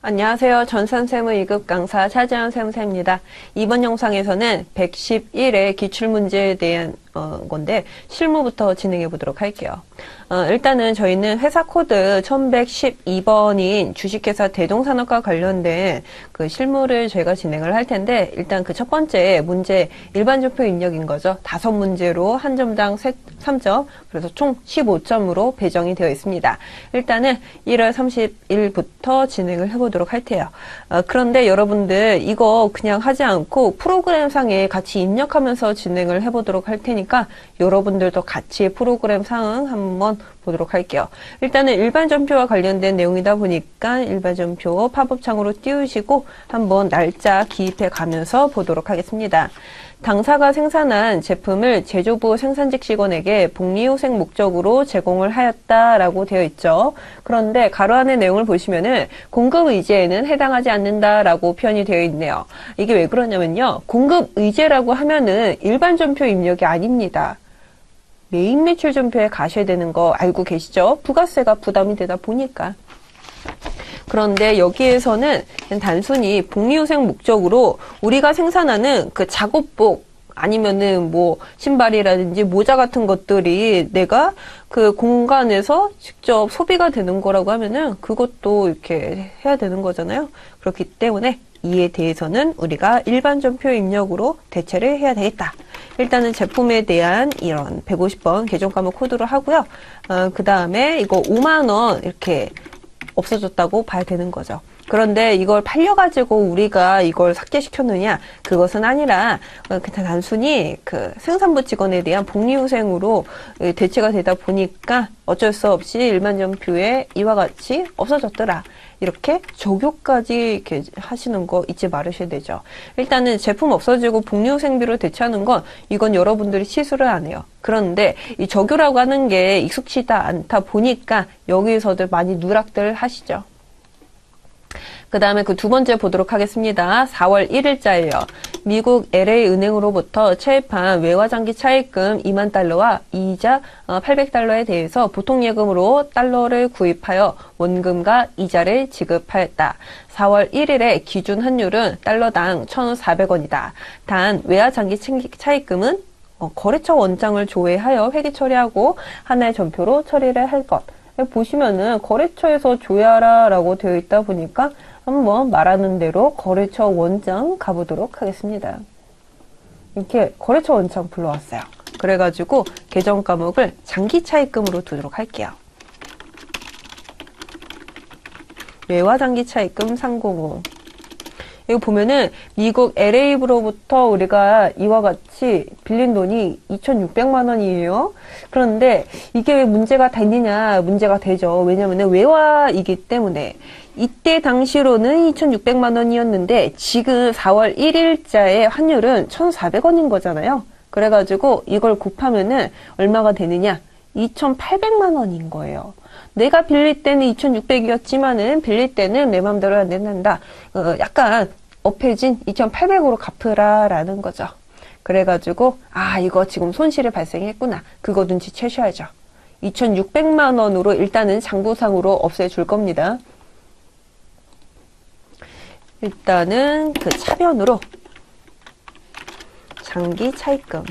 안녕하세요. 전산세무 2급 강사 차지연 세무사입니다. 이번 영상에서는 111의 기출문제에 대한 건데 실무부터 진행해 보도록 할게요. 일단은 저희는 회사 코드 1112번인 주식회사 대동산업과 관련된 그 실무를 저희가 진행을 할 텐데, 일단 그 첫 번째 문제 일반전표 입력인 거죠. 5문제로 한 점당 3점, 그래서 총 15점으로 배정이 되어 있습니다. 일단은 1월 30일부터 진행을 해보도록 할게요. 그런데 여러분들 이거 그냥 하지 않고 프로그램상에 같이 입력하면서 진행을 해보도록 할 테니까 여러분들도 같이 프로그램 상응 한번 보도록 할게요. 일단은 일반전표와 관련된 내용이다 보니까 일반전표 팝업창으로 띄우시고 한번 날짜 기입해 가면서 보도록 하겠습니다. 당사가 생산한 제품을 제조부 생산직 직원에게 복리후생 목적으로 제공을 하였다라고 되어 있죠. 그런데 가로 안의 내용을 보시면은 공급 의제에는 해당하지 않는다라고 표현이 되어 있네요. 이게 왜 그러냐면요. 공급 의제라고 하면은 일반전표 입력이 아닙니다. 메인 매출 전표에 가셔야 되는 거 알고 계시죠? 부가세가 부담이 되다 보니까. 그런데 여기에서는 단순히 복리후생 목적으로 우리가 생산하는 그 작업복 아니면은 뭐 신발이라든지 모자 같은 것들이 내가 그 공간에서 직접 소비가 되는 거라고 하면은 그것도 이렇게 해야 되는 거잖아요. 그렇기 때문에 이에 대해서는 우리가 일반전표 입력으로 대체를 해야 되겠다. 일단은 제품에 대한 이런 150번 계정과목 코드로 하고요. 그 다음에 이거 5만원 이렇게 없어졌다고 봐야 되는 거죠. 그런데 이걸 팔려가지고 우리가 이걸 삭제시켰느냐? 그것은 아니라 그냥 단순히 그 생산부 직원에 대한 복리후생으로 대체가 되다 보니까 어쩔 수 없이 일반전표에 이와 같이 없어졌더라. 이렇게 적용까지 이렇게 하시는 거 잊지 말으셔야 되죠. 일단은 제품 없어지고 복리후생비로 대체하는 건 이건 여러분들이 치수를 안 해요. 그런데 이 적용이라고 하는 게 익숙치다 않다 보니까 여기서들 많이 누락들 하시죠. 그 다음에 그 두 번째 보도록 하겠습니다. 4월 1일자예요. 미국 LA은행으로부터 체입한 외화장기 차입금 2만 달러와 이자 800달러에 대해서 보통예금으로 달러를 구입하여 원금과 이자를 지급하였다. 4월 1일에 기준 환율은 달러당 1,400원이다. 단 외화장기 차입금은 거래처 원장을 조회하여 회계 처리하고 하나의 전표로 처리를 할 것. 보시면은 거래처에서 조회하라 라고 되어 있다 보니까 한번 말하는 대로 거래처 원장 가보도록 하겠습니다. 이렇게 거래처 원장 불러왔어요. 그래가지고 계정 과목을 장기 차입금으로 두도록 할게요. 외화장기 차입금 305. 이거 보면은 미국 LA로부터 우리가 이와 같이 빌린 돈이 2,600만 원이에요. 그런데 이게 왜 문제가 되느냐? 문제가 되죠. 왜냐면은 외화이기 때문에. 이때 당시로는 2,600만 원이었는데 지금 4월 1일자의 환율은 1,400원인 거잖아요. 그래가지고 이걸 곱하면은 얼마가 되느냐? 2,800만 원인 거예요. 내가 빌릴 때는 2,600이었지만은 빌릴 때는 내 맘대로 안 된다. 약간 업해진 2,800으로 갚으라라는 거죠. 그래가지고 이거 지금 손실이 발생했구나. 그거 눈치채셔야죠. 2,600만 원으로 일단은 장부상으로 없애줄 겁니다. 일단은 그 차변으로 장기 차입금,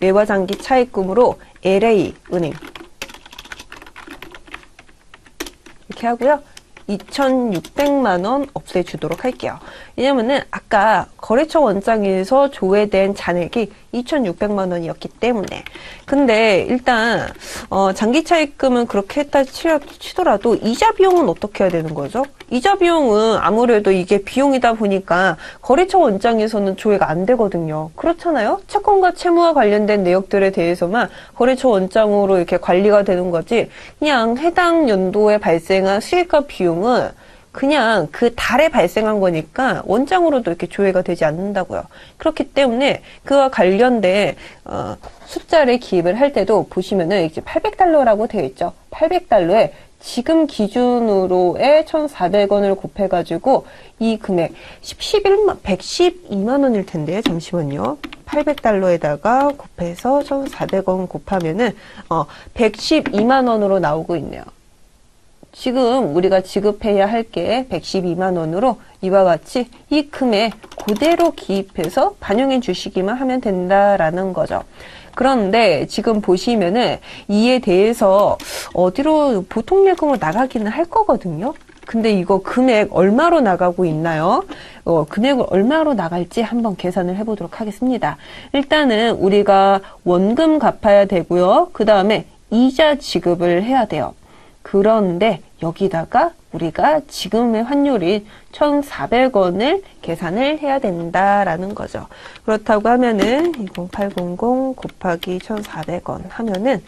외화장기 차입금으로 LA은행 이렇게 하고요. 2,600만 원 없애주도록 할게요. 왜냐면은 아까 거래처 원장에서 조회된 잔액이 2,600만 원이었기 때문에. 근데 일단 장기 차입금은 그렇게 했다 치더라도 이자 비용은 어떻게 해야 되는 거죠? 이자 비용은 아무래도 이게 비용이다 보니까 거래처 원장에서는 조회가 안 되거든요. 그렇잖아요? 채권과 채무와 관련된 내역들에 대해서만 거래처 원장으로 이렇게 관리가 되는 거지, 그냥 해당 연도에 발생한 수익과 비용은 그냥 그 달에 발생한 거니까 원장으로도 이렇게 조회가 되지 않는다고요. 그렇기 때문에 그와 관련된 숫자를 기입을 할 때도 보시면은 이제 800달러라고 되어 있죠. 800달러에 지금 기준으로의 1,400원을 곱해가지고 이 금액 112만 원일 텐데, 잠시만요. 800달러에다가 곱해서 1,400원 곱하면은 112만 원으로 나오고 있네요. 지금 우리가 지급해야 할 게 112만 원으로 이와 같이 이 금액 그대로 기입해서 반영해 주시기만 하면 된다라는 거죠. 그런데 지금 보시면은 이에 대해서 어디로 보통 예금으로 나가기는 할 거거든요. 근데 이거 금액 얼마로 나가고 있나요? 금액을 얼마로 나갈지 한번 계산을 해보도록 하겠습니다. 일단은 우리가 원금 갚아야 되고요. 그 다음에 이자 지급을 해야 돼요. 그런데 여기다가 우리가 지금의 환율인 1,400원을 계산을 해야 된다라는 거죠. 그렇다고 하면은 20800 곱하기 1,400원 하면은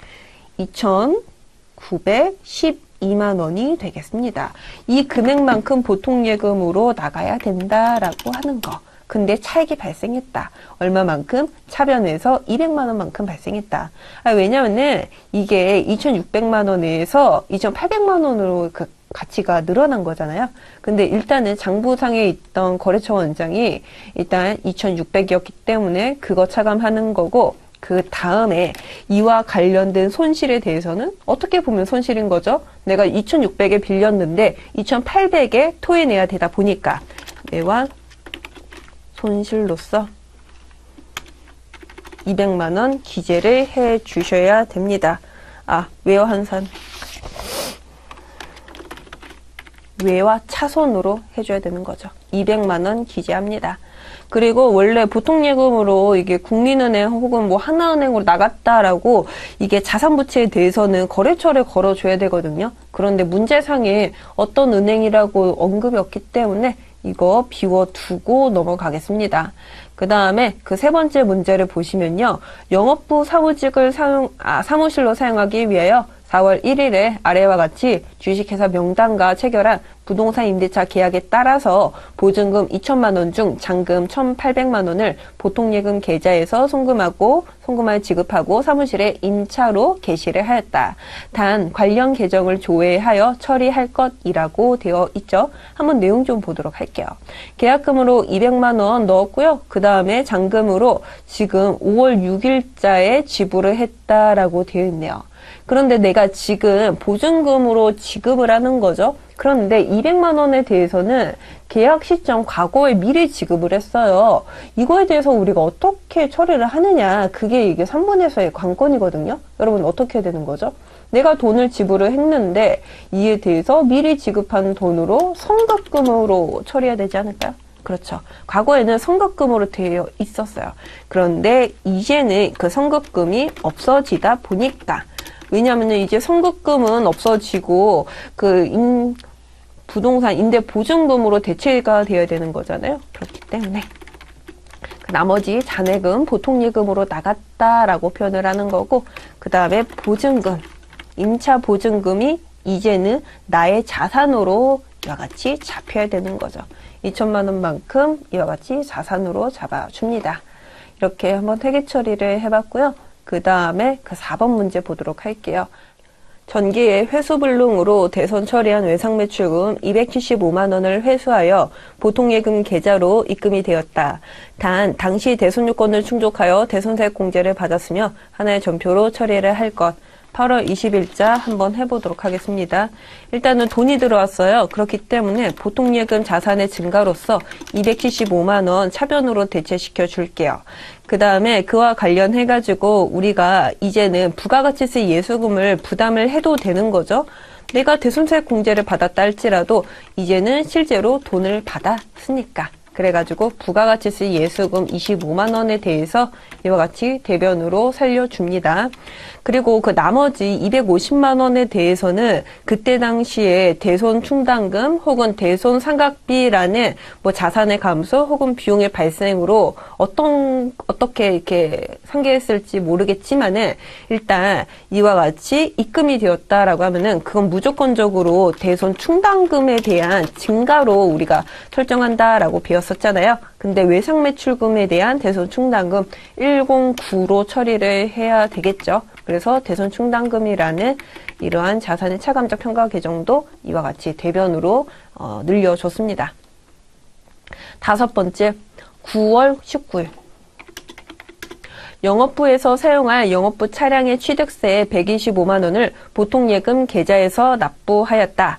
2,912만 원이 되겠습니다. 이 금액만큼 보통 예금으로 나가야 된다라고 하는 거. 근데 차익이 발생했다. 얼마만큼? 차변에서 200만 원만큼 발생했다. 왜냐면은 이게 2,600만 원에서 2,800만 원으로 그 가치가 늘어난 거잖아요. 근데 일단은 장부상에 있던 거래처 원장이 일단 2,600이었기 때문에 그거 차감하는 거고, 그 다음에 이와 관련된 손실에 대해서는 어떻게 보면 손실인 거죠. 내가 2,600에 빌렸는데 2,800에 토해내야 되다 보니까 매와 손실로서 200만 원 기재를 해 주셔야 됩니다. 외와 환산. 외와 차손으로 해줘야 되는 거죠. 200만 원 기재합니다. 그리고 원래 보통예금으로 이게 국민은행 혹은 뭐 하나은행으로 나갔다라고 이게 자산부채에 대해서는 거래처를 걸어줘야 되거든요. 그런데 문제상에 어떤 은행이라고 언급이 없기 때문에 이거 비워두고 넘어가겠습니다. 그 다음에 그 세 번째 문제를 보시면요. 영업부 사무직을 사무실로 사용하기 위하여 4월 1일에 아래와 같이 주식회사 명단과 체결한 부동산 임대차 계약에 따라서 보증금 2천만 원 중 잔금 1,800만 원을 보통예금 계좌에서 송금하여 지급하고 사무실에 임차로 개시를 하였다. 단 관련 계정을 조회하여 처리할 것이라고 되어 있죠. 한번 내용 좀 보도록 할게요. 계약금으로 200만 원 넣었고요. 그 다음에 잔금으로 지금 5월 6일자에 지불을 했다라고 되어 있네요. 그런데 내가 지금 보증금으로 지급을 하는 거죠. 그런데 200만 원에 대해서는 계약 시점 과거에 미리 지급을 했어요. 이거에 대해서 우리가 어떻게 처리를 하느냐, 그게 이게 3번에서의 관건이거든요. 여러분 어떻게 해야 되는 거죠? 내가 돈을 지불을 했는데 이에 대해서 미리 지급한 돈으로 선급금으로 처리해야 되지 않을까요? 그렇죠. 과거에는 선급금으로 되어 있었어요. 그런데 이제는 그 선급금이 없어지다 보니까, 왜냐하면 이제 선급금은 없어지고 부동산 임대 보증금으로 대체가 되어야 되는 거잖아요. 그렇기 때문에 나머지 잔액은 보통예금으로 나갔다라고 표현을 하는 거고, 그 다음에 보증금, 임차 보증금이 이제는 나의 자산으로 이와 같이 잡혀야 되는 거죠. 2천만 원만큼 이와 같이 자산으로 잡아줍니다. 이렇게 한번 회계 처리를 해봤고요. 그 다음에 그 4번 문제 보도록 할게요. 전기의 회수불능으로 대손 처리한 외상매출금 275만 원을 회수하여 보통예금 계좌로 입금이 되었다. 단 당시 대손 요건을 충족하여 대손세액 공제를 받았으며 하나의 전표로 처리를 할 것. 8월 20일자 한번 해보도록 하겠습니다. 일단은 돈이 들어왔어요. 그렇기 때문에 보통예금 자산의 증가로서 275만 원 차변으로 대체시켜 줄게요. 그 다음에 그와 관련해가지고 우리가 이제는 부가가치세 예수금을 부담을 해도 되는 거죠. 내가 대손세액 공제를 받았다 할지라도 이제는 실제로 돈을 받았으니까. 그래가지고 부가가치세 예수금 25만 원에 대해서 이와 같이 대변으로 살려줍니다. 그리고 그 나머지 250만 원에 대해서는 그때 당시에 대손 충당금 혹은 대손 상각비라는 뭐 자산의 감소 혹은 비용의 발생으로 어떻게 이렇게 상계했을지 모르겠지만은 일단 이와 같이 입금이 되었다라고 하면은 그건 무조건적으로 대손 충당금에 대한 증가로 우리가 설정한다라고 배웠었잖아요. 근데 외상매출금에 대한 대손 충당금 109로 처리를 해야 되겠죠. 그래서 대손 충당금이라는 이러한 자산의 차감적 평가 계정도 이와 같이 대변으로 늘려줬습니다. 5번째, 9월 19일. 영업부에서 사용할 영업부 차량의 취득세 125만 원을 보통예금 계좌에서 납부하였다.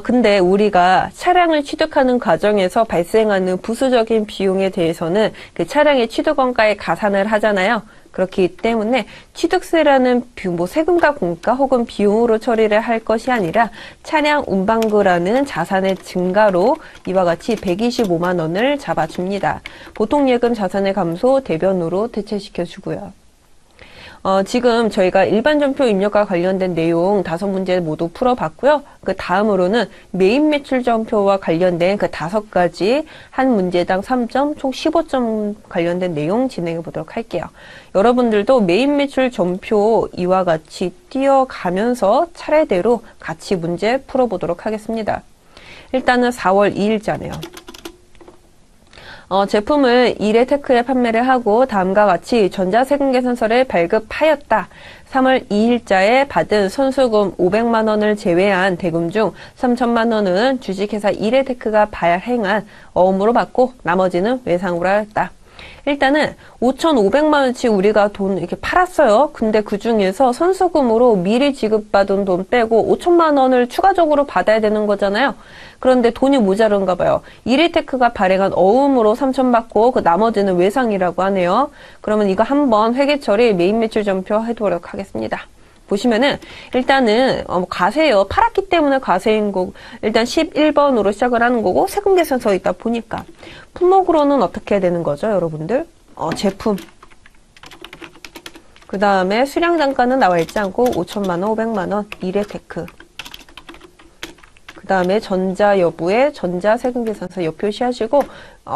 근데 우리가 차량을 취득하는 과정에서 발생하는 부수적인 비용에 대해서는 그 차량의 취득원가에 가산을 하잖아요. 그렇기 때문에 취득세라는 세금과 공가 혹은 비용으로 처리를 할 것이 아니라 차량 운반거라는 자산의 증가로 이와 같이 125만 원을 잡아줍니다. 보통예금 자산의 감소 대변으로 대체시켜주고요. 지금 저희가 일반 전표 입력과 관련된 내용 5문제 모두 풀어봤고요. 그 다음으로는 매입 매출 전표와 관련된 그 5가지 한 문제당 3점, 총 15점 관련된 내용 진행해 보도록 할게요. 여러분들도 매입 매출 전표 이와 같이 띄어가면서 차례대로 같이 문제 풀어보도록 하겠습니다. 일단은 4월 2일자네요. 제품을 1회 테크에 판매를 하고 다음과 같이 전자세금계산서를 발급하였다. 3월 2일자에 받은 선수금 500만 원을 제외한 대금 중 3천만 원은 주식회사 1회 테크가 발행한 어음으로 받고 나머지는 외상으로 하였다. 일단은 5,500만 원치 우리가 돈 이렇게 팔았어요. 근데 그 중에서 선수금으로 미리 지급받은 돈 빼고 5천만 원을 추가적으로 받아야 되는 거잖아요. 그런데 돈이 모자른가 봐요. 1위테크가 발행한 어음으로 3천 받고 그 나머지는 외상이라고 하네요. 그러면 이거 한번 회계 처리 매입 매출 전표 해보도록 하겠습니다. 보시면은 일단은 과세요. 팔았기 때문에 과세인 거고 일단 11번으로 시작을 하는 거고 세금 계산서 있다 보니까 품목으로는 어떻게 해야 되는 거죠, 여러분들? 제품. 그 다음에 수량 단가는 나와 있지 않고 5천만 원, 500만 원, 1회 테크. 그 다음에 전자 여부에 전자세금계산서 옆표시하시고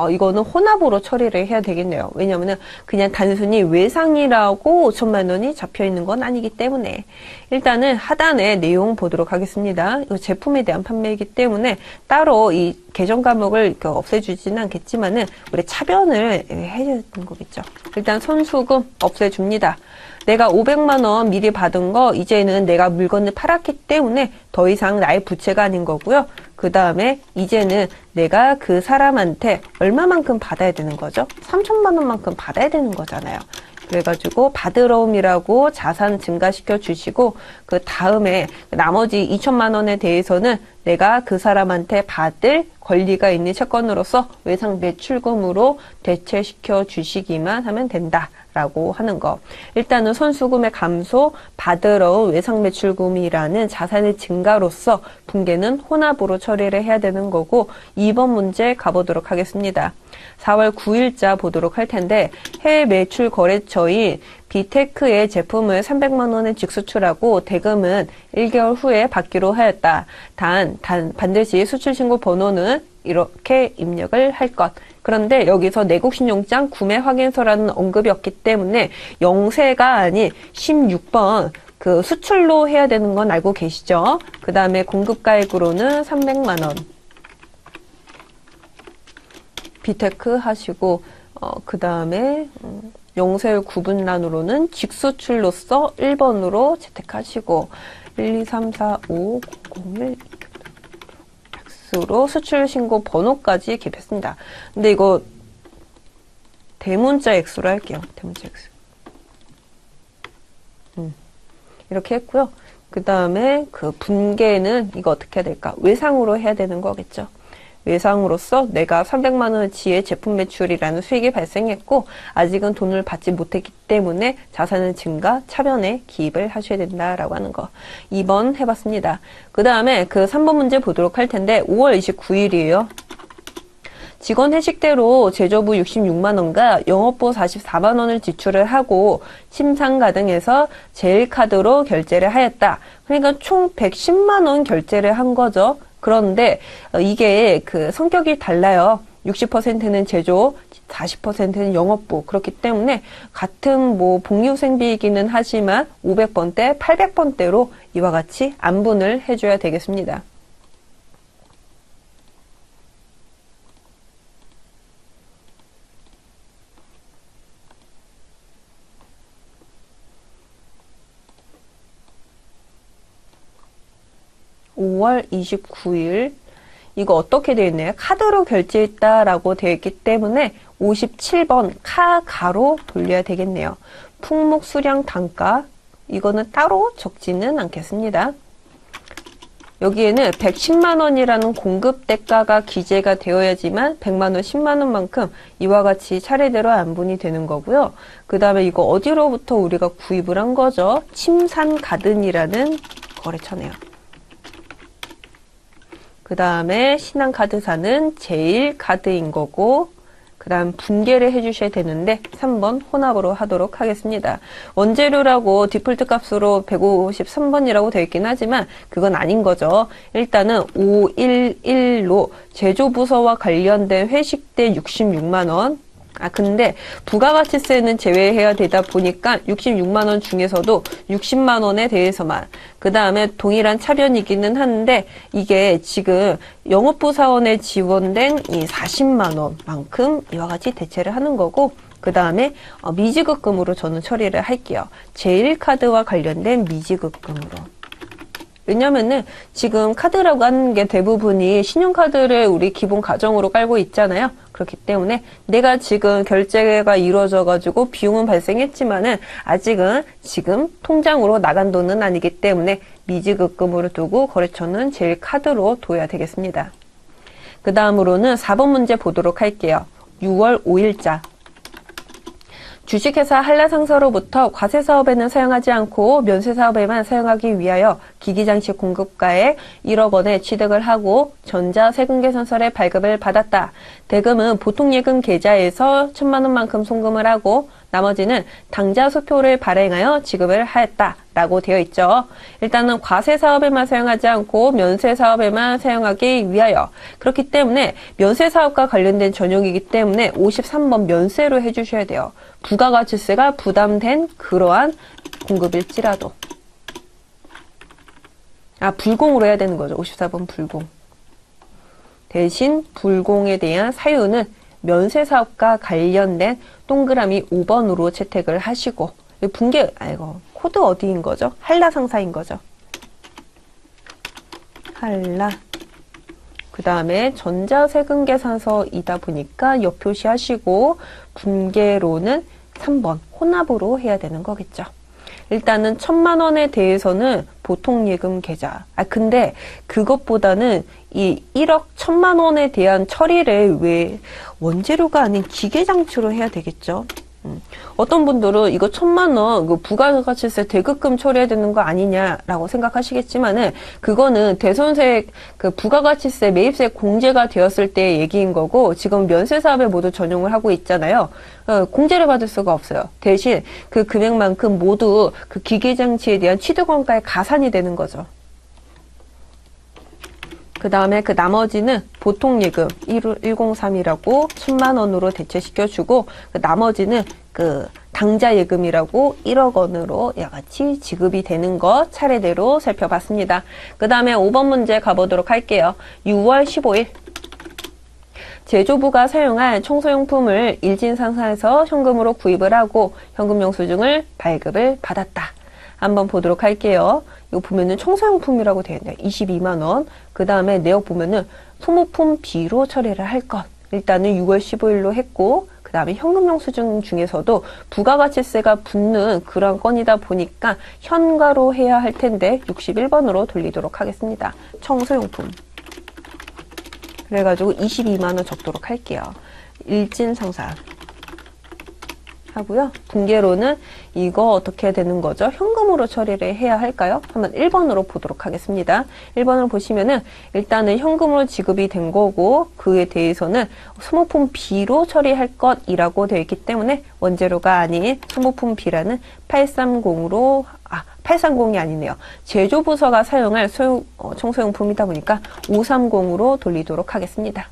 이거는 혼합으로 처리를 해야 되겠네요. 왜냐면은 그냥 단순히 외상이라고 5천만 원이 잡혀있는 건 아니기 때문에 일단은 하단에 내용 보도록 하겠습니다. 이거 제품에 대한 판매이기 때문에 따로 이 계정 과목을 없애주지는 않겠지만은 우리 차변을 해야 되는 거겠죠. 일단 선수금 없애줍니다. 내가 500만 원 미리 받은 거 이제는 내가 물건을 팔았기 때문에 더 이상 나의 부채가 아닌 거고요. 그 다음에 이제는 내가 그 사람한테 얼마만큼 받아야 되는 거죠? 3천만 원만큼 받아야 되는 거잖아요. 그래가지고 받으러옴이라고 자산 증가시켜 주시고 그 다음에 나머지 2천만 원에 대해서는 내가 그 사람한테 받을 권리가 있는 채권으로서 외상 매출금으로 대체시켜 주시기만 하면 된다. 라고 하는 거. 일단은 선수금의 감소, 받으러 외상 매출금이라는 자산의 증가로서 붕괴는 혼합으로 처리를 해야 되는 거고 2번 문제 가보도록 하겠습니다. 4월 9일자 보도록 할 텐데 해외 매출 거래처인 비테크의 제품을 300만 원에 직수출하고 대금은 1개월 후에 받기로 하였다. 단 반드시 수출신고 번호는 이렇게 입력을 할 것. 그런데 여기서 내국신용장 구매 확인서라는 언급이 없기 때문에 0세가 아닌 16번 그 수출로 해야 되는 건 알고 계시죠? 그 다음에 공급가액으로는 300만 원. 비테크 하시고 그 다음에 0세 구분란으로는 직수출로서 1번으로 채택하시고 1, 2, 3, 4, 5, 001 X로 수출 신고 번호까지 기입했습니다. 근데 이거 대문자 X로 할게요. 대문자 X. 이렇게 했고요. 그 다음에 그 분계는 이거 어떻게 해야 될까? 외상으로 해야 되는 거겠죠. 외상으로서 내가 300만 원어치의 제품 매출이라는 수익이 발생했고 아직은 돈을 받지 못했기 때문에 자산의 증가, 차변에 기입을 하셔야 된다라고 하는 거. 2번 해봤습니다. 그 다음에 그 3번 문제 보도록 할 텐데 5월 29일이에요. 직원 회식대로 제조부 66만 원과 영업부 44만 원을 지출을 하고 침상가등에서 제일카드로 결제를 하였다. 그러니까 총 110만 원 결제를 한 거죠. 그런데 이게 그 성격이 달라요. 60%는 제조, 40%는 영업부. 그렇기 때문에 같은 복리후생비이기는 하지만 500번대, 800번대로 이와 같이 안분을 해줘야 되겠습니다. (5월 29일) 이거 어떻게 되어 있나요? 카드로 결제했다라고 되어 있기 때문에 57번 카가로 돌려야 되겠네요. 품목 수량 단가 이거는 따로 적지는 않겠습니다. 여기에는 110만 원이라는 공급 대가가 기재가 되어야지만 100만 원, 10만 원만큼 이와 같이 차례대로 안분이 되는 거고요. 그 다음에 이거 어디로부터 우리가 구입을 한 거죠? 침산가든이라는 거래처네요. 그 다음에 신한카드사는 제일카드인 거고 그 다음 분계를 해주셔야 되는데 3번 혼합으로 하도록 하겠습니다. 원재료라고 디폴트 값으로 153번이라고 되어 있긴 하지만 그건 아닌 거죠. 일단은 511로 제조부서와 관련된 회식대 66만 원. 근데 부가가치세는 제외해야 되다 보니까 66만 원 중에서도 60만 원에 대해서만 그 다음에 동일한 차변이기는 한데 이게 지금 영업부 사원에 지원된 이 40만 원만큼 이와 같이 대체를 하는 거고 그 다음에 미지급금으로 저는 처리를 할게요. 제일카드와 관련된 미지급금으로. 왜냐면은 지금 카드라고 하는 게 대부분이 신용카드를 우리 기본 가정으로 깔고 있잖아요. 그렇기 때문에 내가 지금 결제가 이루어져 가지고 비용은 발생했지만은 아직은 지금 통장으로 나간 돈은 아니기 때문에 미지급금으로 두고 거래처는 제일카드로 둬야 되겠습니다. 그 다음으로는 4번 문제 보도록 할게요. 6월 5일자. 주식회사 한라상사로부터 과세사업에는 사용하지 않고 면세사업에만 사용하기 위하여 기기장치 공급가액 1억 원에 취득을 하고 전자세금계산서의 발급을 받았다. 대금은 보통예금 계좌에서 1,000만 원만큼 송금을 하고 나머지는 당좌수표를 발행하여 지급을 하였다. 라고 되어 있죠. 일단은 과세사업에만 사용하지 않고 면세사업에만 사용하기 위하여 그렇기 때문에 면세사업과 관련된 전용이기 때문에 53번 면세로 해주셔야 돼요. 부가가치세가 부담된 그러한 공급일지라도 불공으로 해야 되는 거죠. 54번 불공. 대신 불공에 대한 사유는 면세사업과 관련된 동그라미 5번으로 채택을 하시고 분계 코드 어디인 거죠? 한라상사인 거죠. 한라. 그 다음에 전자세금계산서이다 보니까 옆표시 하시고 분계로는 3번 혼합으로 해야 되는 거겠죠. 일단은 1,000만 원에 대해서는 보통예금 계좌. 근데 그것보다는 이 1억 1,000만 원에 대한 처리를 왜 원재료가 아닌 기계장치로 해야 되겠죠. 어떤 분들은 이거 1,000만 원 부가가치세 대급금 처리해야 되는 거 아니냐라고 생각하시겠지만은 그거는 대손세 부가가치세 매입세 공제가 되었을 때 얘기인 거고 지금 면세사업에 모두 전용을 하고 있잖아요. 공제를 받을 수가 없어요. 대신 그 금액만큼 모두 그 기계장치에 대한 취득원가에 가산이 되는 거죠. 그 다음에 그 나머지는 보통예금 103이라고 1,000만 원으로 대체시켜주고 그 나머지는 그 당좌예금이라고 1억 원으로 야같이 지급이 되는 거 차례대로 살펴봤습니다. 그 다음에 5번 문제 가보도록 할게요. 6월 15일 제조부가 사용할 청소용품을 일진상사에서 현금으로 구입을 하고 현금 영수증을 발급을 받았다. 한번 보도록 할게요. 이거 보면은 청소용품이라고 되어 있네요. 22만 원. 그 다음에 내역 보면은 소모품 B로 처리를 할 것. 일단은 6월 15일로 했고 그 다음에 현금 영수증 중에서도 부가가치세가 붙는 그런 건이다 보니까 현가로 해야 할 텐데 61번으로 돌리도록 하겠습니다. 청소용품. 그래가지고 22만 원 적도록 할게요. 일진상사. 하고요. 분계로는 이거 어떻게 되는 거죠? 현금으로 처리를 해야 할까요? 한번 1번으로 보도록 하겠습니다. 1번을 보시면은 일단은 현금으로 지급이 된 거고 그에 대해서는 소모품 B로 처리할 것이라고 되어 있기 때문에 원재료가 아닌 소모품 B라는 830으로 830이 아니네요. 제조부서가 사용할 청소용품이다 보니까 530으로 돌리도록 하겠습니다.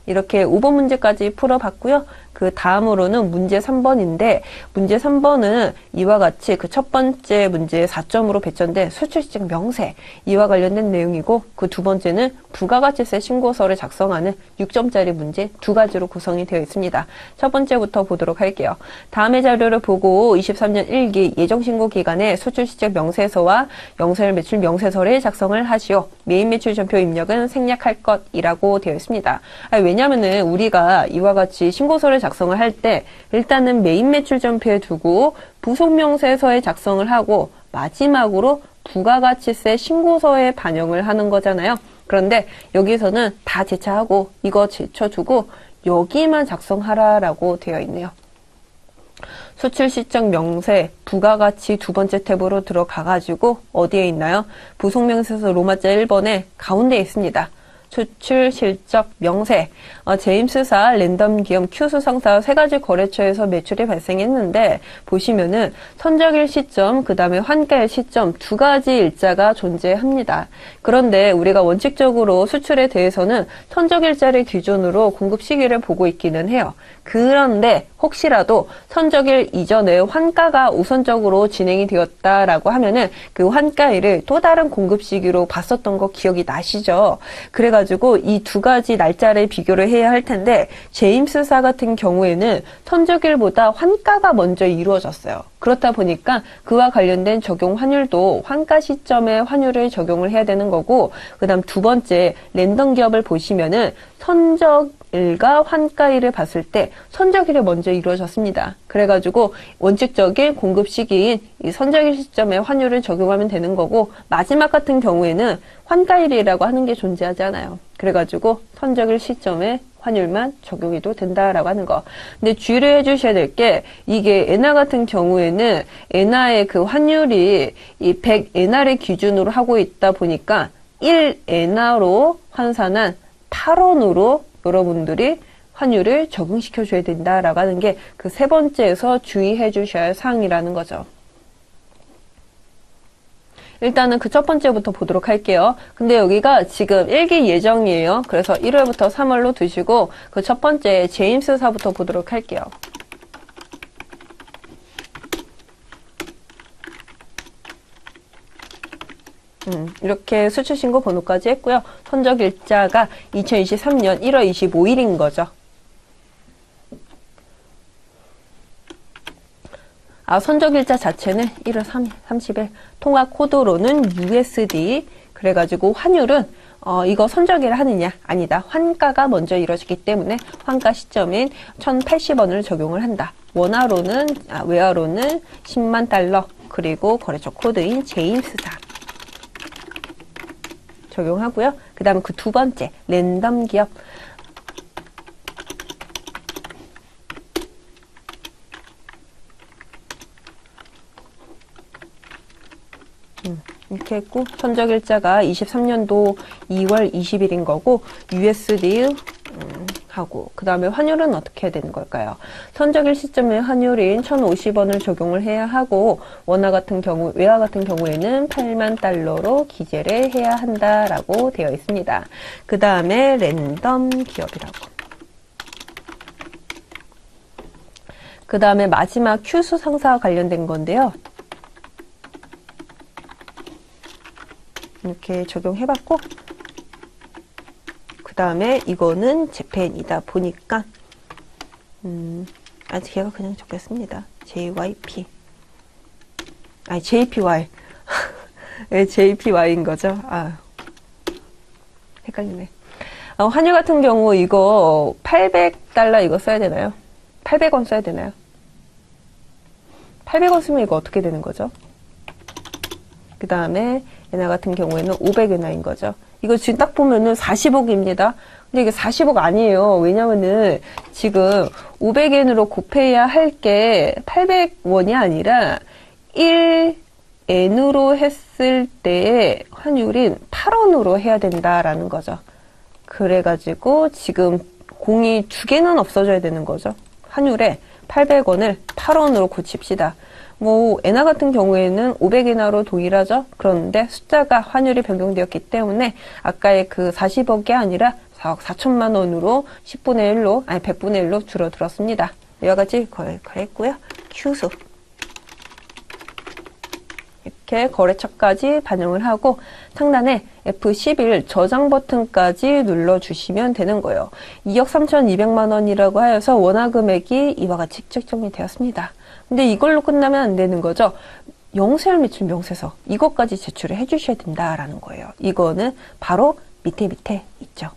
이렇게 5번 문제까지 풀어봤고요. 그 다음으로는 문제 3번인데 문제 3번은 이와 같이 그 첫 번째 문제 4점으로 배점된 수출시장 명세 이와 관련된 내용이고 그 두 번째는 부가가치세 신고서를 작성하는 6점짜리 문제 두 가지로 구성이 되어 있습니다. 첫 번째부터 보도록 할게요. 다음의 자료를 보고 23년 1기 예정신고 기간에 수출시장 명세서와 영세일 매출 명세서를 작성을 하시오. 메인 매출 전표 입력은 생략할 것이라고 되어 있습니다. 왜냐면은 우리가 이와 같이 신고서를 작성을 할 때 일단은 메인 매출 전표에 두고 부속명세서에 작성을 하고 마지막으로 부가가치세 신고서에 반영을 하는 거잖아요. 그런데 여기서는 다 제쳐하고 이거 제쳐두고 여기만 작성하라라고 되어 있네요. 수출 시점 명세 부가가치 두 번째 탭으로 들어가가지고 어디에 있나요? 부속명세서 로마자 1번에 가운데 있습니다. 수출 실적 명세 제임스사 랜덤 기업 큐수상사 세 가지 거래처에서 매출이 발생했는데 보시면은 선적일 시점 그 다음에 환가일 시점 두 가지 일자가 존재합니다. 그런데 우리가 원칙적으로 수출에 대해서는 선적일자를 기준으로 공급 시기를 보고 있기는 해요. 그런데 혹시라도 선적일 이전에 환가가 우선적으로 진행이 되었다라고 하면은 그 환가일을 또 다른 공급 시기로 봤었던 거 기억이 나시죠? 그래가지고 이 두 가지 날짜를 비교를 해야 할 텐데 제임스사 같은 경우에는 선적일보다 환가가 먼저 이루어졌어요. 그렇다 보니까 그와 관련된 적용 환율도 환가 시점에 환율을 적용을 해야 되는 거고 그 다음 두 번째 랜덤 기업을 보시면은 선적일과 환가일을 봤을 때 선적일이 먼저 이루어졌습니다. 그래가지고 원칙적인 공급 시기인 이 선적일 시점에 환율을 적용하면 되는 거고 마지막 같은 경우에는 환가일이라고 하는 게 존재하지 않아요. 그래가지고 선적일 시점에 환율만 적용해도 된다라고 하는 거. 근데 주의를 해주셔야 될 게 이게 엔화 같은 경우에는 엔화의 그 환율이 이 100엔화를 기준으로 하고 있다 보니까 1엔화로 환산한 8원으로 여러분들이 환율을 적용시켜 줘야 된다라고 하는 게 그 세 번째에서 주의해 주셔야 할 사항이라는 거죠. 일단은 그 첫 번째부터 보도록 할게요. 근데 여기가 지금 1기 예정이에요. 그래서 1월부터 3월로 두시고 그 첫 번째 제임스사부터 보도록 할게요. 이렇게 수출신고 번호까지 했고요. 선적일자가 2023년 1월 25일인 거죠. 선적일자 자체는 1월 30일, 통화 코드로는 USD, 그래가지고 환율은 이거 선적일 하느냐? 아니다. 환가가 먼저 이루어지기 때문에 환가 시점인 1,080원을 적용을 한다. 원화로는, 외화로는 10만 달러, 그리고 거래처 코드인 제임스사 적용하고요. 그 다음에 그 두 번째, 랜덤 기업. 이렇게 했고 선적일자가 23년도 2월 20일인 거고 USD 하고 그 다음에 환율은 어떻게 해야 되는 걸까요? 선적일 시점의 환율인 1,050원을 적용을 해야 하고 원화 같은 경우 외화 같은 경우에는 8만 달러로 기재를 해야 한다라고 되어 있습니다. 그 다음에 랜덤 기업이라고. 그 다음에 마지막 큐수 상사와 관련된 건데요. 이렇게 적용해봤고 그 다음에 이거는 재팬이다 보니까 제가 그냥 적겠습니다. JYP JPY 네, JPY인 거죠. 헷갈리네. 환율 같은 경우 이거 800달러 이거 써야 되나요? 800원 써야 되나요? 800원 쓰면 이거 어떻게 되는 거죠? 그 다음에 엔화 같은 경우에는 500엔화인 거죠. 이거 지금 딱 보면은 40억입니다. 근데 이게 40억 아니에요. 왜냐면은 지금 500엔으로 곱해야 할 게 800원이 아니라 1엔으로 했을 때의 환율인 8원으로 해야 된다라는 거죠. 그래가지고 지금 공이 두 개는 없어져야 되는 거죠. 환율에 800원을 8원으로 고칩시다. 엔화 같은 경우에는 500엔화로 동일하죠. 그런데 숫자가 환율이 변경되었기 때문에 아까의 그 40억이 아니라 4억 4천만 원으로 10분의 1로, 아니 100분의 1로 줄어들었습니다. 이와 같이 거래했고요. 휴수. 이렇게 거래처까지 반영을 하고 상단에 F11 저장 버튼까지 눌러주시면 되는 거예요. 2억 3,200만 원이라고 하여서 원화 금액이 이와 같이 책정이 되었습니다. 근데 이걸로 끝나면 안 되는 거죠. 영세율 매출 명세서 이것까지 제출을 해주셔야 된다라는 거예요. 이거는 바로 밑에 있죠.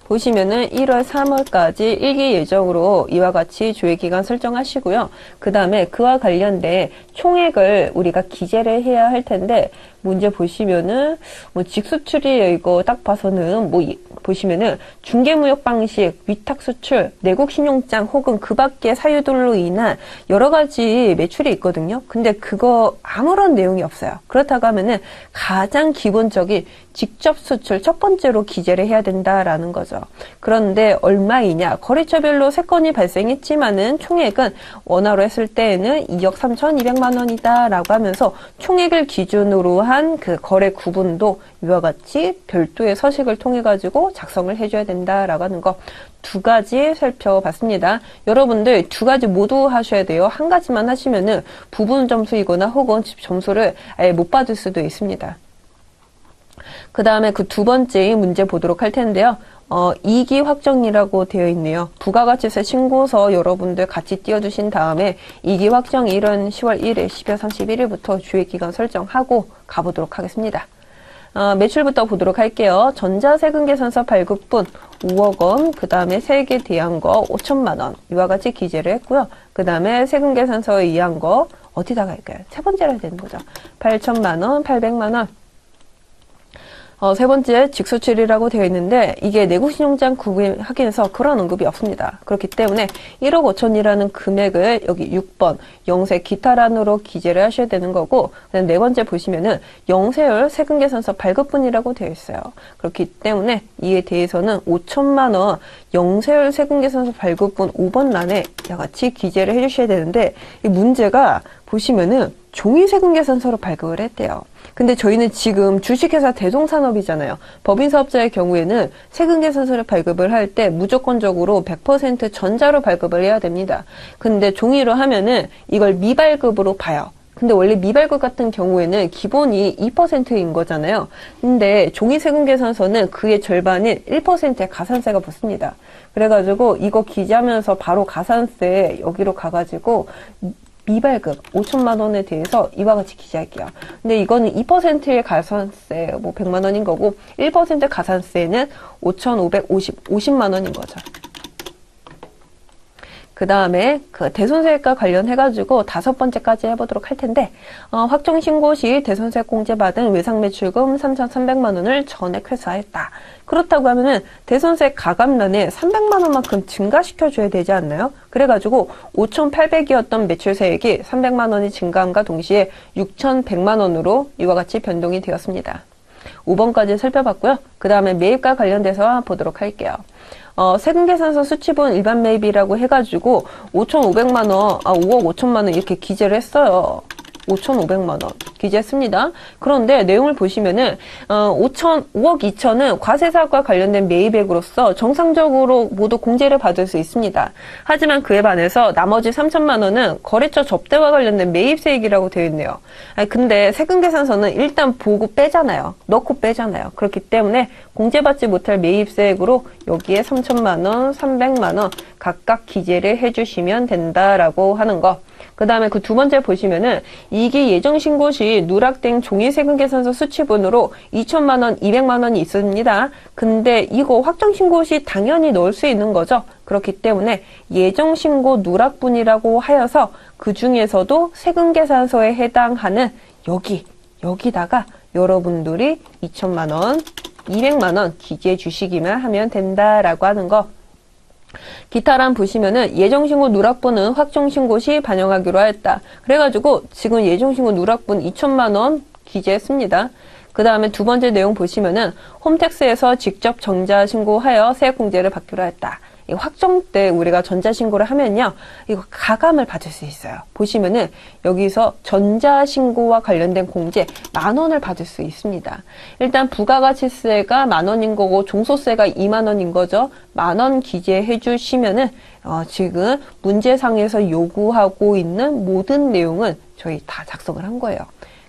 보시면은 1월, 3월까지 일기 예정으로 이와 같이 조회기간 설정하시고요. 그 다음에 그와 관련된 총액을 우리가 기재를 해야 할 텐데, 문제 보시면은, 직수출이에요. 이거 딱 봐서는, 보시면은, 중개무역 방식, 위탁수출, 내국신용장 혹은 그 밖의 사유들로 인한 여러 가지 매출이 있거든요. 근데 그거 아무런 내용이 없어요. 그렇다고 하면은 가장 기본적인 직접 수출 첫 번째로 기재를 해야 된다라는 거죠. 그런데 얼마이냐? 거래처별로 3건이 발생했지만은 총액은 원화로 했을 때에는 2억 3,200만 원이다라고 하면서 총액을 기준으로 한 그 거래 구분도 이와 같이 별도의 서식을 통해 가지고 작성을 해줘야 된다라고 하는 거 두 가지 살펴봤습니다. 여러분들 두 가지 모두 하셔야 돼요. 한 가지만 하시면은 부분 점수이거나 혹은 점수를 아예 못 받을 수도 있습니다. 그 다음에 그 두 번째 문제 보도록 할 텐데요. 이기 확정이라고 되어 있네요. 부가가치세 신고서 여러분들 같이 띄워주신 다음에 이기 확정 일은 10월 1일, 12월 31일부터 주의기간 설정하고 가보도록 하겠습니다. 매출부터 보도록 할게요. 전자세금계산서 발급분 5억 원, 그 다음에 세액에 대한 거 5천만 원 이와 같이 기재를 했고요. 그 다음에 세금계산서에 의한 거 어디다가 할까요? 세 번째로 해야 되는 거죠. 8천만 원, 800만 원. 세 번째 직수출이라고 되어 있는데 이게 내국신용장 구매하기에서 그런 언급이 없습니다. 그렇기 때문에 1억 5천이라는 금액을 여기 6번 영세 기타란으로 기재를 하셔야 되는 거고, 네 번째 보시면은 영세율 세금계산서 발급분이라고 되어 있어요. 그렇기 때문에 이에 대해서는 5천만 원 영세율 세금계산서 발급분 5번 란에 같이 기재를 해주셔야 되는데, 이 문제가 보시면은 종이세금계산서로 발급을 했대요. 근데 저희는 지금 주식회사 대동산업이잖아요. 법인사업자의 경우에는 세금계산서를 발급을 할 때 무조건적으로 100% 전자로 발급을 해야 됩니다. 근데 종이로 하면은 이걸 미발급으로 봐요. 근데 원래 미발급 같은 경우에는 기본이 2%인 거잖아요. 근데 종이세금계산서는 그의 절반인 1%의 가산세가 붙습니다. 그래가지고 이거 기재하면서 바로 가산세 여기로 가가지고 미발급 5천만 원에 대해서 이와 같이 기재할게요. 근데 이거는 2%의 가산세 100만 원인 거고 1% 가산세는 5,550만 원인 거죠. 그 다음에 그 대손세액과 관련해가지고 5번째까지 해보도록 할 텐데, 확정신고 시 대손세액 공제받은 외상매출금 3,300만 원을 전액 회수하였다. 그렇다고 하면은 대손세액 가감란에 300만 원만큼 증가시켜줘야 되지 않나요? 그래가지고 5,800이었던 매출세액이 300만 원이 증가함과 동시에 6,100만 원으로 이와 같이 변동이 되었습니다. 5번까지 살펴봤고요. 그 다음에 매입과 관련돼서 보도록 할게요. 세금계산서 수치분 일반 매입이라고 해가지고 5,500만 원, 5억 5천만 원 이렇게 기재를 했어요. 5,500만 원 기재했습니다. 그런데 내용을 보시면은 5억 2천은 과세사업과 관련된 매입액으로서 정상적으로 모두 공제를 받을 수 있습니다. 하지만 그에 반해서 나머지 3천만 원은 거래처 접대와 관련된 매입세액이라고 되어 있네요. 근데 세금계산서는 일단 보고 빼잖아요. 넣고 빼잖아요. 그렇기 때문에 공제받지 못할 매입세액으로 여기에 3천만 원, 300만 원 각각 기재를 해주시면 된다라고 하는 거. 그 다음에 그 두 번째 보시면은 이기 예정신고 시 누락된 종이세금계산서 수치분으로 2천만 원, 200만 원이 있습니다. 근데 이거 확정신고 시 당연히 넣을 수 있는 거죠. 그렇기 때문에 예정신고 누락분이라고 하여서 그 중에서도 세금계산서에 해당하는 여기다가 여러분들이 2천만 원, 200만 원 기재해 주시기만 하면 된다라고 하는 거. 기타란 보시면은 예정신고 누락분은 확정신고 시 반영하기로 하였다. 그래가지고 지금 예정신고 누락분 2천만 원 기재했습니다. 그 다음에 두 번째 내용 보시면은 홈택스에서 직접 정자 신고하여 세액공제를 받기로 했다. 이 확정 때 우리가 전자신고를 하면요, 이거 가감을 받을 수 있어요. 보시면은 여기서 전자신고와 관련된 공제 10,000원을 받을 수 있습니다. 일단 부가가치세가 10,000원인 거고 종소세가 20,000원인 거죠. 10,000원 기재해 주시면은 지금 문제상에서 요구하고 있는 모든 내용은 저희 다 작성을 한 거예요.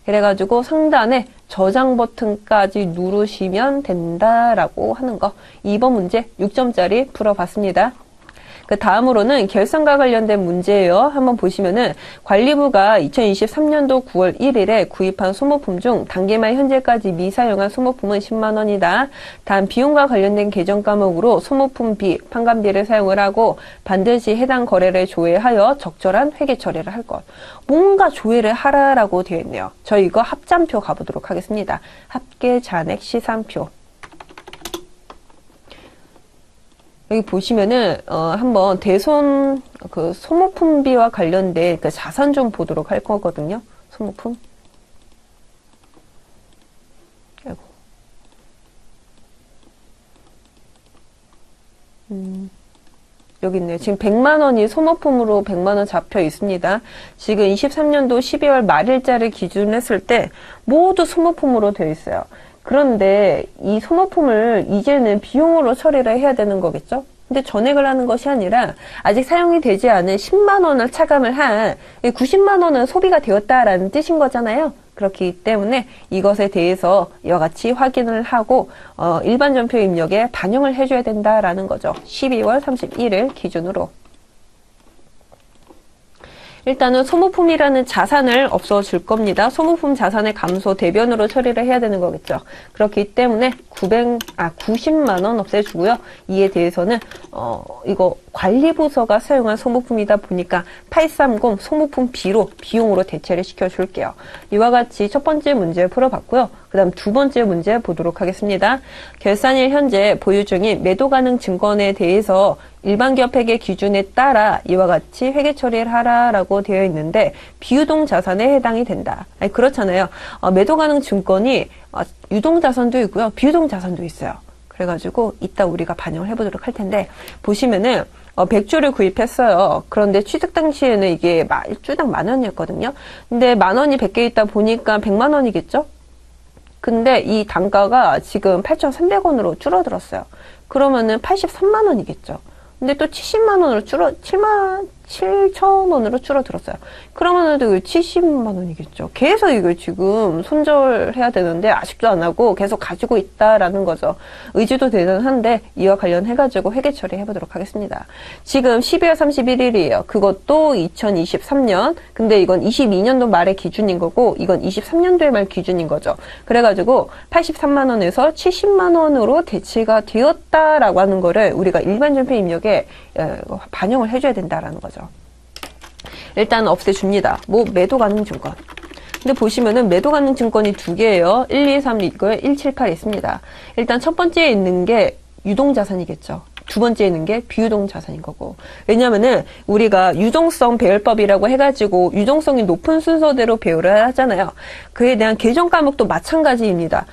그래가지고 상단에 저장 버튼까지 누르시면 된다라고 하는 거. 2번 문제 6점짜리 풀어봤습니다. 그 다음으로는 결산과 관련된 문제예요. 한번 보시면은 관리부가 2023년도 9월 1일에 구입한 소모품 중 단기말 현재까지 미사용한 소모품은 10만 원이다. 단 비용과 관련된 계정 과목으로 소모품비, 판관비를 사용을 하고 반드시 해당 거래를 조회하여 적절한 회계 처리를 할 것. 뭔가 조회를 하라라고 되어 있네요. 저희 이거 합잔표 가보도록 하겠습니다. 합계 잔액 시산표. 여기 보시면은 한번 대손 그 소모품비와 관련된 그 자산 좀 보도록 할 거거든요. 소모품. 아이고. 여기 있네요. 지금 100만 원이 소모품으로 100만 원 잡혀 있습니다. 지금 23년도 12월 말일자를 기준으로 했을 때 모두 소모품으로 되어 있어요. 그런데 이 소모품을 이제는 비용으로 처리를 해야 되는 거겠죠? 근데 전액을 하는 것이 아니라 아직 사용이 되지 않은 10만 원을 차감을 한 90만 원은 소비가 되었다라는 뜻인 거잖아요. 그렇기 때문에 이것에 대해서 이와 같이 확인을 하고 일반 전표 입력에 반영을 해줘야 된다라는 거죠. 12월 31일 기준으로. 일단은 소모품이라는 자산을 없어줄 겁니다. 소모품 자산의 감소 대변으로 처리를 해야 되는 거겠죠. 그렇기 때문에 90만 원 없애주고요. 이에 대해서는 이거 관리부서가 사용한 소모품이다 보니까 830 소모품 B로 비용으로 대체를 시켜줄게요. 이와 같이 첫 번째 문제 풀어봤고요. 그 다음 두 번째 문제 보도록 하겠습니다. 결산일 현재 보유 중인 매도 가능 증권에 대해서 일반기업회계 기준에 따라 이와 같이 회계 처리를 하라라고 되어 있는데 비유동 자산에 해당이 된다. 아니 그렇잖아요. 매도 가능 증권이 유동 자산도 있고요. 비유동 자산도 있어요. 그래가지고 이따 우리가 반영을 해보도록 할 텐데 보시면은 100주를 구입했어요. 그런데 취득 당시에는 이게 주당 10,000원이었거든요. 근데 10,000원이 100개 있다 보니까 100만 원이겠죠? 근데 이 단가가 지금 8,300원으로 줄어들었어요. 그러면은 83만 원이겠죠. 근데 또 70만 원으로 7,000원으로 줄어들었어요. 그러면은 70만 원이겠죠. 계속 이걸 지금 손절해야 되는데 아직도 안 하고 계속 가지고 있다라는 거죠. 의지도 대단한데 이와 관련해가지고 회계 처리해보도록 하겠습니다. 지금 12월 31일이에요. 그것도 2023년. 근데 이건 22년도 말의 기준인 거고 이건 23년도의 말 기준인 거죠. 그래가지고 83만 원에서 70만 원으로 대체가 되었다라고 하는 거를 우리가 일반 전표 입력에 반영을 해줘야 된다라는 거죠. 일단 없애줍니다. 매도 가능 증권. 근데 보시면은 매도 가능 증권이 두 개예요. 1, 2, 3, 이거 1, 7, 8 있습니다. 일단 첫 번째에 있는 게 유동자산이겠죠. 두 번째에 있는 게 비유동 자산인 거고. 왜냐면은 우리가 유동성 배열법이라고 해가지고 유동성이 높은 순서대로 배열을 하잖아요. 그에 대한 계정 과목도 마찬가지입니다.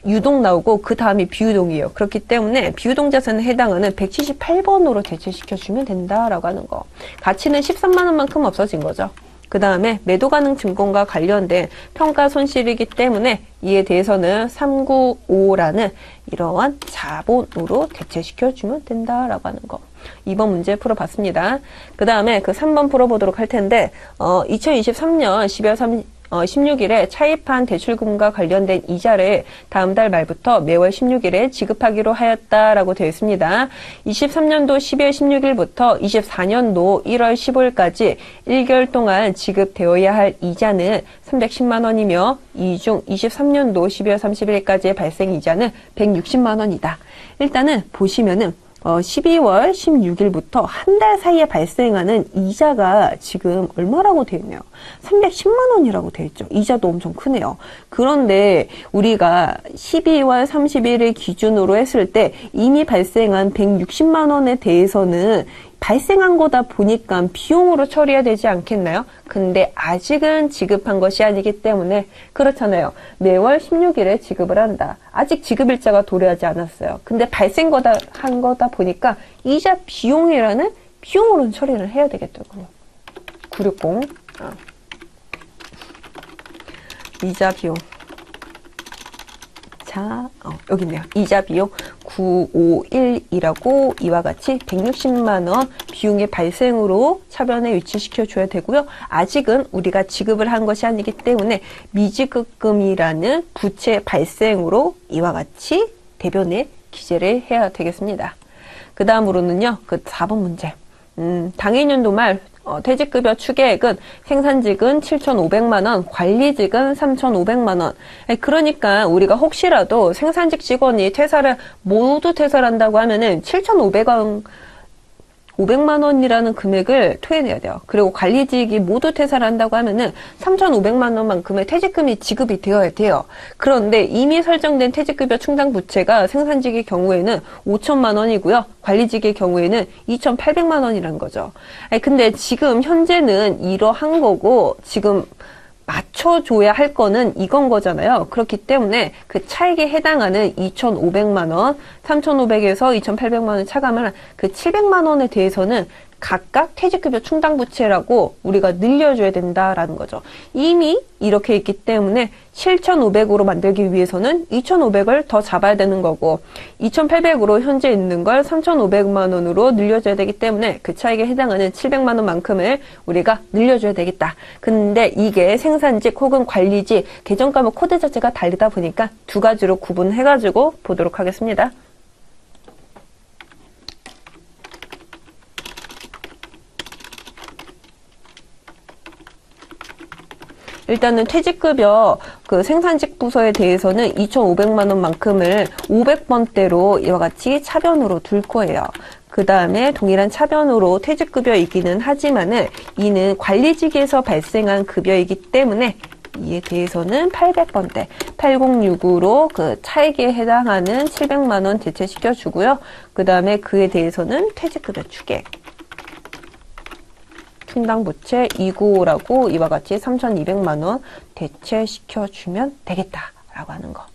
유동 나오고 그 다음이 비유동이에요. 그렇기 때문에 비유동 자산에 해당하는 178번으로 대체시켜주면 된다라고 하는 거. 가치는 13만 원만큼 없어진 거죠. 그 다음에 매도 가능 증권과 관련된 평가 손실이기 때문에 이에 대해서는 395라는 이러한 자본으로 대체시켜주면 된다라고 하는 거. 2번 문제 풀어봤습니다. 그 다음에 그 3번 풀어보도록 할 텐데 2023년 12월 16일에 차입한 대출금과 관련된 이자를 다음 달 말부터 매월 16일에 지급하기로 하였다라고 되어 있습니다. 23년도 12월 16일부터 24년도 1월 15일까지 1개월 동안 지급되어야 할 이자는 310만 원이며 이 중 23년도 12월 31일까지의 발생 이자는 160만 원이다. 일단은 보시면은 12월 16일부터 한 달 사이에 발생하는 이자가 지금 얼마라고 되어 있네요. 310만 원이라고 되어 있죠. 이자도 엄청 크네요. 그런데 우리가 12월 31일 기준으로 했을 때 이미 발생한 160만 원에 대해서는 발생한 거다 보니까 비용으로 처리해야 되지 않겠나요? 근데 아직은 지급한 것이 아니기 때문에 그렇잖아요. 매월 16일에 지급을 한다. 아직 지급일자가 도래하지 않았어요. 근데 한 거다 보니까 이자 비용이라는 비용으로는 처리를 해야 되겠더군요. 960 이자 비용. 자, 여기 있네요. 이자 비용 951이라고 이와 같이 160만 원 비용의 발생으로 차변에 위치시켜 줘야 되고요. 아직은 우리가 지급을 한 것이 아니기 때문에 미지급금이라는 부채 발생으로 이와 같이 대변에 기재를 해야 되겠습니다. 그 다음으로는요, 그 4번 문제. 당해년도 말 퇴직급여 추계액은 생산직은 7,500만 원, 관리직은 3,500만 원. 그러니까 우리가 혹시라도 생산직 직원이 모두 퇴사를 한다고 하면은 500만 원이라는 금액을 토해내야 돼요. 그리고 관리직이 모두 퇴사를 한다고 하면은 3,500만 원만큼의 퇴직금이 지급이 되어야 돼요. 그런데 이미 설정된 퇴직급여 충당 부채가 생산직의 경우에는 5천만 원이고요. 관리직의 경우에는 2,800만 원이라는 거죠. 근데 지금 현재는 이러한 거고 지금 맞춰줘야 할 거는 이건 거잖아요. 그렇기 때문에 그 차액에 해당하는 2,500만 원, 3,500에서 2,800만 원 차감을 그 700만 원에 대해서는 각각 퇴직급여 충당부채라고 우리가 늘려줘야 된다라는 거죠. 이미 이렇게 있기 때문에 7,500으로 만들기 위해서는 2,500을 더 잡아야 되는 거고 2,800으로 현재 있는 걸 3,500만 원으로 늘려줘야 되기 때문에 그 차익에 해당하는 700만 원만큼을 우리가 늘려줘야 되겠다. 근데 이게 생산직 혹은 관리직 계정 과목 코드 자체가 다르다 보니까 두 가지로 구분해가지고 보도록 하겠습니다. 일단은 퇴직급여 그 생산직 부서에 대해서는 2,500만 원만큼을 500번대로 이와 같이 차변으로 둘 거예요. 그 다음에 동일한 차변으로 퇴직급여이기는 하지만은 이는 관리직에서 발생한 급여이기 때문에 이에 대해서는 800번대 8065로 그 차액에 해당하는 700만 원 대체시켜 주고요. 그 다음에 그에 대해서는 퇴직급여 추계 충당부채 295라고 이와 같이 3,200만 원 대체시켜주면 되겠다라고 하는 거.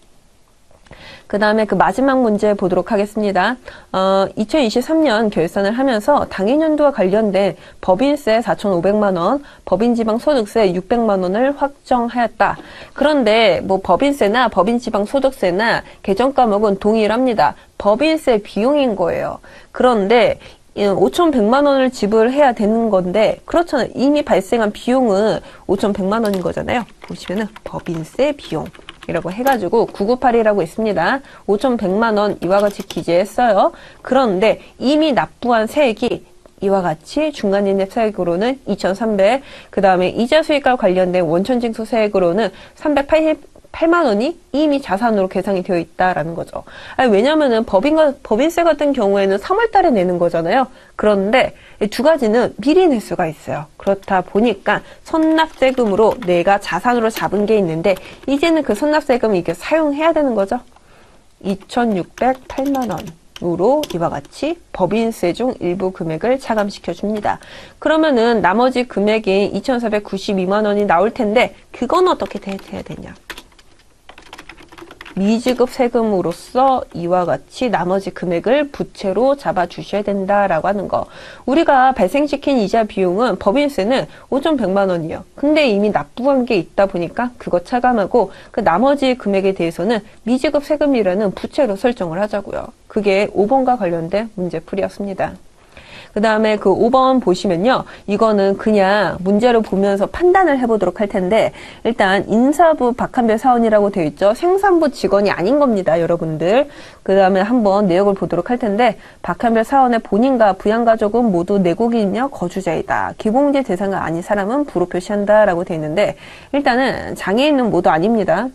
그 다음에 그 마지막 문제 보도록 하겠습니다. 2023년 결산을 하면서 당해년도와 관련된 법인세 4,500만 원, 법인지방소득세 600만 원을 확정하였다. 그런데 뭐 법인세나 법인지방소득세나 계정과목은 동일합니다. 법인세 비용인 거예요. 그런데 5,100만 원을 지불해야 되는 건데 그렇잖아요. 이미 발생한 비용은 5,100만 원인 거잖아요. 보시면은 법인세 비용이라고 해가지고 998이라고 있습니다. 5,100만 원 이와 같이 기재했어요. 그런데 이미 납부한 세액이 이와 같이 중간인앱세액으로는 2,300, 그 다음에 이자 수익과 관련된 원천징수 세액으로는 388만 원이 이미 자산으로 계산이 되어 있다라는 거죠. 왜냐면은 법인세 같은 경우에는 3월 달에 내는 거잖아요. 그런데 두 가지는 미리 낼 수가 있어요. 그렇다 보니까 선납세금으로 내가 자산으로 잡은 게 있는데 이제는 그 선납세금을 이게 사용해야 되는 거죠. 2,608만 원. 으로 이와 같이 법인세 중 일부 금액을 차감시켜 줍니다. 그러면은 나머지 금액인 2,492만 원이 나올 텐데 그건 어떻게 대체해야 되냐? 미지급 세금으로서 이와 같이 나머지 금액을 부채로 잡아주셔야 된다라고 하는 거. 우리가 발생시킨 이자 비용은 법인세는 5,100만 원이에요. 근데 이미 납부한 게 있다 보니까 그거 차감하고 그 나머지 금액에 대해서는 미지급 세금이라는 부채로 설정을 하자고요. 그게 5번과 관련된 문제풀이였습니다. 그 다음에 그 5번 보시면요. 이거는 그냥 문제로 보면서 판단을 해보도록 할 텐데 일단 인사부 박한별 사원이라고 되어 있죠. 생산부 직원이 아닌 겁니다. 여러분들. 그 다음에 한번 내역을 보도록 할 텐데 박한별 사원의 본인과 부양가족은 모두 내국인이며 거주자이다. 기공제 대상가 아닌 사람은 부로 표시한다 라고 되어 있는데 일단은 장애인은 모두 아닙니다.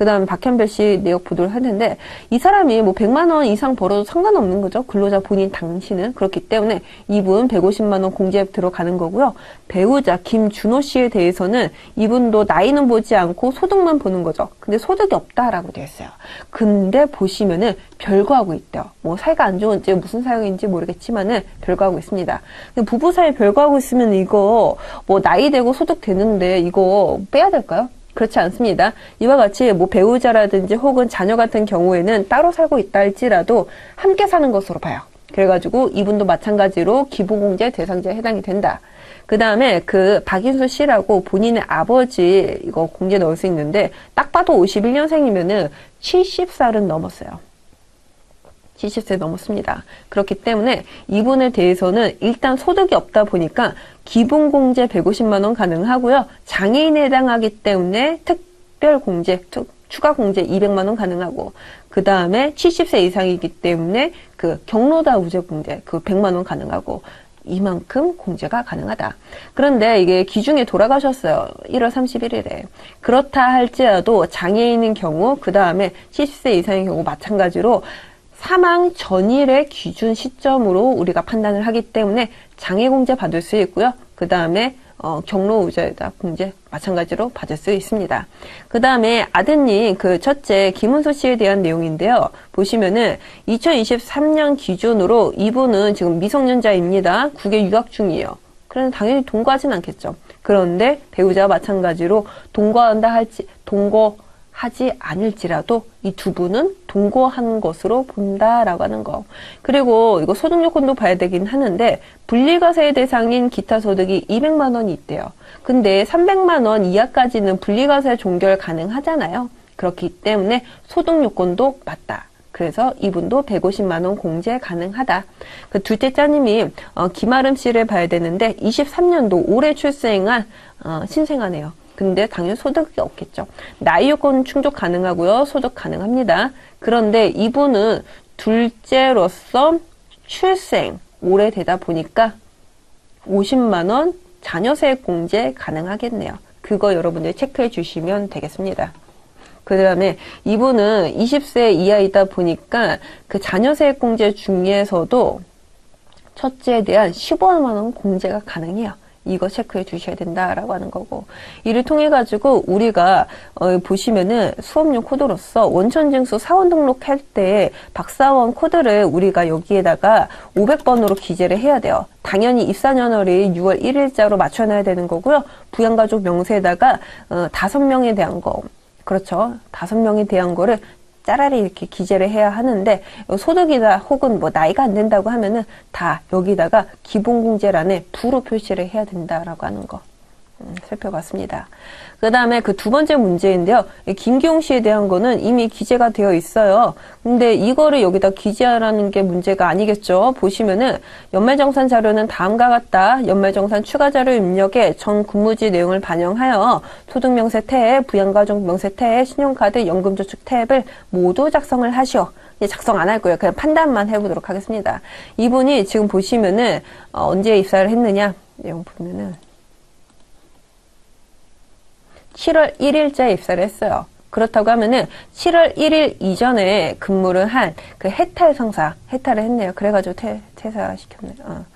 그 다음에 박현별 씨 내역 보도를 하는데 이 사람이 뭐 100만 원 이상 벌어도 상관없는 거죠. 근로자 본인 당신은. 그렇기 때문에 이분 150만 원 공제 들어가는 거고요. 배우자 김준호 씨에 대해서는 이분도 나이는 보지 않고 소득만 보는 거죠. 근데 소득이 없다라고 되어 있어요. 근데 보시면은 별거하고 있대요. 뭐 사이가 안 좋은지 무슨 사연인지 모르겠지만은 별거하고 있습니다. 부부 사이 별거하고 있으면 이거 뭐 나이 되고 소득 되는데 이거 빼야 될까요? 그렇지 않습니다. 이와 같이 뭐 배우자라든지 혹은 자녀 같은 경우에는 따로 살고 있다 할지라도 함께 사는 것으로 봐요. 그래가지고 이분도 마찬가지로 기본공제 대상자에 해당이 된다. 그 다음에 그 박인수 씨라고 본인의 아버지 이거 공제 넣을 수 있는데 딱 봐도 51년생이면은 70살은 넘었어요. 70세 넘었습니다. 그렇기 때문에 이분에 대해서는 일단 소득이 없다 보니까 기본공제 150만 원 가능하고요. 장애인에 해당하기 때문에 특별공제, 추가공제 200만 원 가능하고 그 다음에 70세 이상이기 때문에 그 경로다 우제공제 그 100만 원 가능하고 이만큼 공제가 가능하다. 그런데 이게 기중에 돌아가셨어요. 1월 31일에. 그렇다 할지라도 장애인인 경우 그 다음에 70세 이상인 경우 마찬가지로 사망 전일의 기준 시점으로 우리가 판단을 하기 때문에 장애공제 받을 수 있고요. 그 다음에 경로우자에다 공제 마찬가지로 받을 수 있습니다. 그 다음에 아드님 그 첫째 김은수 씨에 대한 내용인데요. 보시면은 2023년 기준으로 이분은 지금 미성년자입니다. 국외 유학 중이에요. 그래서 당연히 동거하진 않겠죠. 그런데 배우자와 마찬가지로 동거하지 않을지라도 이 두 분은 동거한 것으로 본다라고 하는 거. 그리고 이거 소득 요건도 봐야 되긴 하는데 분리과세 대상인 기타 소득이 200만 원이 있대요. 근데 300만 원 이하까지는 분리과세 종결 가능하잖아요. 그렇기 때문에 소득 요건도 맞다. 그래서 이분도 150만 원 공제 가능하다. 그 둘째 짜님이 김아름 씨를 봐야 되는데 23년도 올해 출생한 신생아네요. 근데 당연히 소득이 없겠죠. 나이 요건 충족 가능하고요. 소득 가능합니다. 그런데 이분은 둘째로서 출생 오래되다 보니까 50만 원 자녀세액 공제 가능하겠네요. 그거 여러분들 체크해 주시면 되겠습니다. 그 다음에 이분은 20세 이하이다 보니까 그 자녀세액 공제 중에서도 첫째에 대한 15만 원 공제가 가능해요. 이거 체크해 주셔야 된다라고 하는 거고, 이를 통해 가지고 우리가 보시면은 수업용 코드로서 원천징수 사원 등록할 때 박사원 코드를 우리가 여기에다가 500번으로 기재를 해야 돼요. 당연히 입사년월이 6월 1일자로 맞춰놔야 되는 거고요. 부양가족 명세에다가 5명에 대한 거, 그렇죠. 5명에 대한 거를 짜라리 이렇게 기재를 해야 하는데 소득이다 혹은 뭐 나이가 안 된다고 하면은 다 여기다가 기본공제란에 부로 표시를 해야 된다라고 하는 거 살펴봤습니다. 그 다음에 그 두 번째 문제인데요. 김기용 씨에 대한 거는 이미 기재가 되어 있어요. 근데 이거를 여기다 기재하라는 게 문제가 아니겠죠. 보시면은 연말정산 자료는 다음과 같다. 연말정산 추가 자료 입력에 전 근무지 내용을 반영하여 소득명세 탭, 부양가족 명세 탭, 신용카드, 연금저축 탭을 모두 작성을 하시오. 작성 안 할 거예요. 그냥 판단만 해보도록 하겠습니다. 이분이 지금 보시면은 언제 입사를 했느냐 내용 보면은 7월 1일자에 입사를 했어요. 그렇다고 하면은 7월 1일 이전에 근무를 한 그 해탈 상사, 해탈을 했네요. 그래가지고 퇴사시켰네요.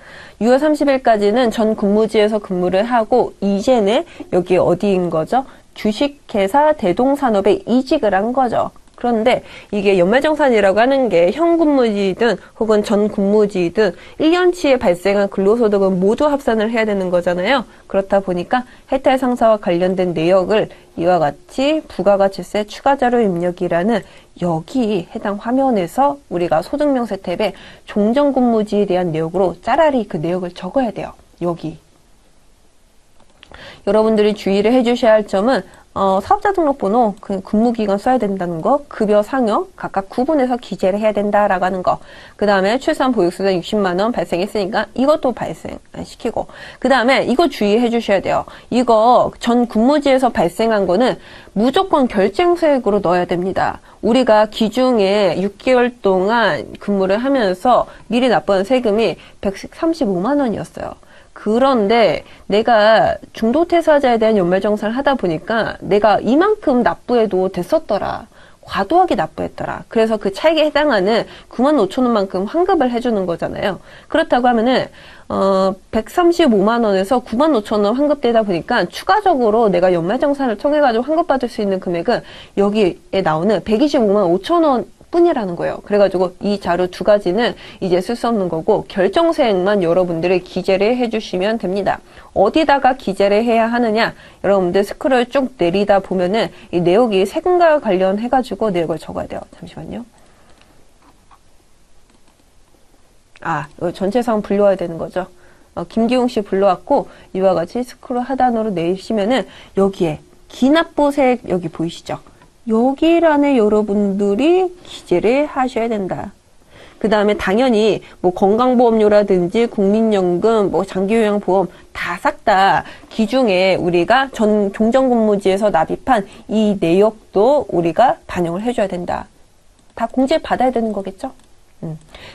6월 30일까지는 전 근무지에서 근무를 하고 이제는 여기 어디인 거죠? 주식회사 대동산업에 이직을 한 거죠. 그런데 이게 연말정산이라고 하는 게 현 근무지든 혹은 전 근무지든 1년치에 발생한 근로소득은 모두 합산을 해야 되는 거잖아요. 그렇다 보니까 해탈 상사와 관련된 내역을 이와 같이 부가가치세 추가자료 입력이라는 여기 해당 화면에서 우리가 소득명세 탭에 종전근무지에 대한 내역으로 짜라리 그 내역을 적어야 돼요. 여기. 여러분들이 주의를 해주셔야 할 점은 사업자 등록번호, 그 근무기간 써야 된다는 거, 급여 상여 각각 구분해서 기재를 해야 된다라고 하는 거. 그 다음에 출산 보육수당 60만 원 발생했으니까 이것도 발생시키고. 그 다음에 이거 주의해 주셔야 돼요. 이거 전 근무지에서 발생한 거는 무조건 결정세액으로 넣어야 됩니다. 우리가 기중에 6개월 동안 근무를 하면서 미리 납부한 세금이 135만 원이었어요. 그런데 내가 중도퇴사자에 대한 연말정산을 하다 보니까 내가 이만큼 납부해도 됐었더라. 과도하게 납부했더라. 그래서 그 차익에 해당하는 95,000원만큼 환급을 해주는 거잖아요. 그렇다고 하면은 135만 원에서 95,000원 환급되다 보니까 추가적으로 내가 연말정산을 통해가지고 환급받을 수 있는 금액은 여기에 나오는 125만 5천원 뿐이라는 거예요. 그래가지고 이 자료 두 가지는 이제 쓸 수 없는 거고 결정세액만 여러분들이 기재를 해주시면 됩니다. 어디다가 기재를 해야 하느냐? 여러분들 스크롤 쭉 내리다 보면은 이 내역이 세금과 관련해가지고 내역을 적어야 돼요. 잠시만요. 이거 전체 사항 불러와야 되는 거죠. 김기웅 씨 불러왔고 이와 같이 스크롤 하단으로 내리시면은 여기에 기납부세액 여기 보이시죠? 여기란에 여러분들이 기재를 하셔야 된다. 그 다음에 당연히 뭐 건강보험료라든지 국민연금, 뭐 장기요양보험 다 싹 다 기중에 우리가 전 종전근무지에서 납입한 이 내역도 우리가 반영을 해줘야 된다. 다 공제 받아야 되는 거겠죠?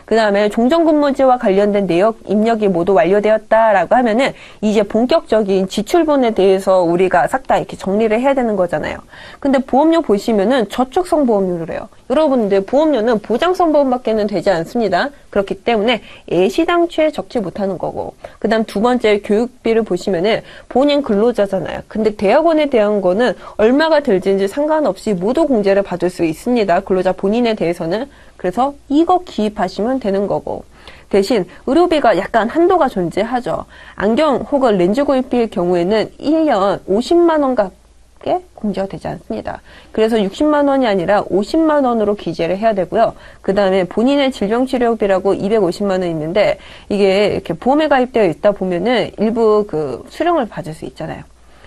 그 다음에 종전근무지와 관련된 내역 입력이 모두 완료되었다라고 하면은 이제 본격적인 지출분에 대해서 우리가 싹 다 이렇게 정리를 해야 되는 거잖아요. 근데 보험료 보시면은 저축성 보험료를 해요. 여러분들 보험료는 보장성 보험밖에는 되지 않습니다. 그렇기 때문에 애시당초에 적지 못하는 거고, 그 다음 두 번째 교육비를 보시면은 본인 근로자잖아요. 근데 대학원에 대한 거는 얼마가 들지인지 상관없이 모두 공제를 받을 수 있습니다. 근로자 본인에 대해서는. 그래서 이거 기입하시면 되는 거고, 대신 의료비가 약간 한도가 존재하죠. 안경 혹은 렌즈 구입비의 경우에는 1년 50만 원 값게 공제가 되지 않습니다. 그래서 60만 원이 아니라 50만 원으로 기재를 해야 되고요. 그 다음에 본인의 질병치료비라고 250만 원 있는데 이게 이렇게 보험에 가입되어 있다 보면은 일부 그 수령을 받을 수 있잖아요.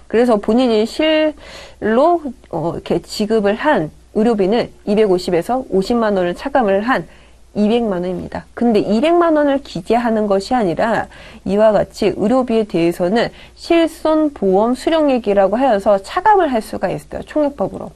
그래서 본인이 실로 이렇게 지급을 한 의료비는 250에서 50만 원을 차감을 한 200만 원입니다. 근데 200만 원을 기재하는 것이 아니라 이와 같이 의료비에 대해서는 실손보험 수령액이라고 하여서 차감을 할 수가 있어요. 총액법으로.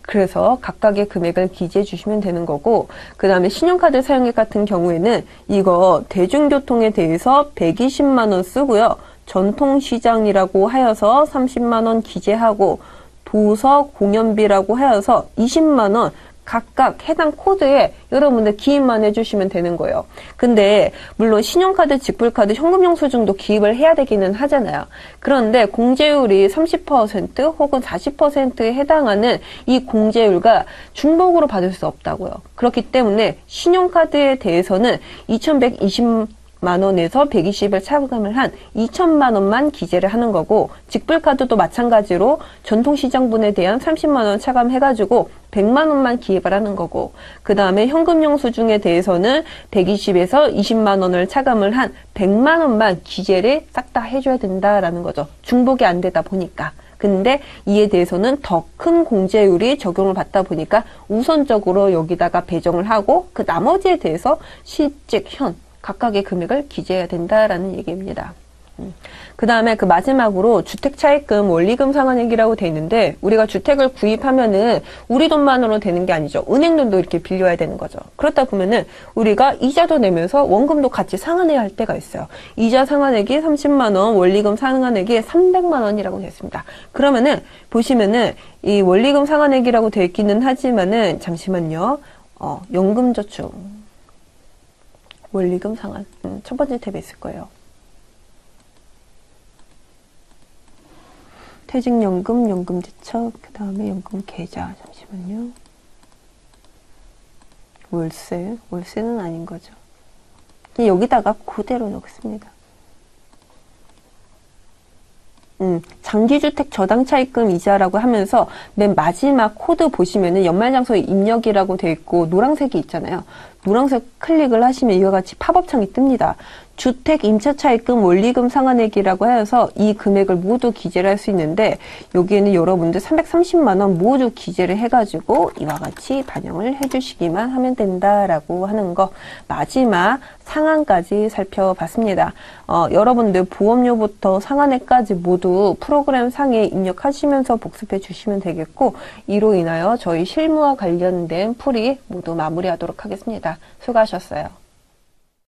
그래서 각각의 금액을 기재해 주시면 되는 거고, 그 다음에 신용카드 사용액 같은 경우에는 이거 대중교통에 대해서 120만 원 쓰고요. 전통시장이라고 하여서 30만 원 기재하고, 도서 공연비라고 하여서 20만 원 각각 해당 코드에 여러분들 기입만 해주시면 되는 거예요. 근데 물론 신용카드, 직불카드, 현금영수증도 기입을 해야 되기는 하잖아요. 그런데 공제율이 30% 혹은 40%에 해당하는 이 공제율과 중복으로 받을 수 없다고요. 그렇기 때문에 신용카드에 대해서는 2,120만 원에서 120을 차감을 한 2천만 원만 기재를 하는 거고, 직불카드도 마찬가지로 전통시장분에 대한 30만 원 차감해가지고 100만 원만 기입을 하는 거고, 그 다음에 현금영수증에 대해서는 120에서 20만 원을 차감을 한 100만 원만 기재를 싹 다 해줘야 된다라는 거죠. 중복이 안 되다 보니까. 근데 이에 대해서는 더 큰 공제율이 적용을 받다 보니까 우선적으로 여기다가 배정을 하고, 그 나머지에 대해서 실직, 현 각각의 금액을 기재해야 된다라는 얘기입니다. 그 다음에 그 마지막으로 주택차입금 원리금 상환액이라고 돼 있는데, 우리가 주택을 구입하면은 우리 돈만으로 되는 게 아니죠. 은행 돈도 이렇게 빌려야 되는 거죠. 그렇다 보면은 우리가 이자도 내면서 원금도 같이 상환해야 할 때가 있어요. 이자 상환액이 30만 원, 원리금 상환액이 300만 원이라고 되어 있습니다. 그러면은 보시면은 이 원리금 상환액이라고 되어 있기는 하지만은, 잠시만요. 연금저축 원리금 상환. 첫 번째 탭에 있을 거예요. 퇴직연금, 연금지척, 그 다음에 연금계좌. 잠시만요. 월세는 아닌 거죠. 여기다가 그대로 넣겠습니다. 장기주택 저당차입금 이자라고 하면서 맨 마지막 코드 보시면은 연말장소 입력이라고 되어 있고 노란색이 있잖아요. 노란색 클릭을 하시면 이와 같이 팝업창이 뜹니다. 주택 임차차입금 원리금 상환액이라고 해서 이 금액을 모두 기재를 할 수 있는데, 여기에는 여러분들 330만 원 모두 기재를 해가지고 이와 같이 반영을 해주시기만 하면 된다라고 하는 거, 마지막 상한까지 살펴봤습니다. 여러분들 보험료부터 상한액까지 모두 프로그램 상에 입력하시면서 복습해 주시면 되겠고, 이로 인하여 저희 실무와 관련된 풀이 모두 마무리하도록 하겠습니다. 수고하셨어요.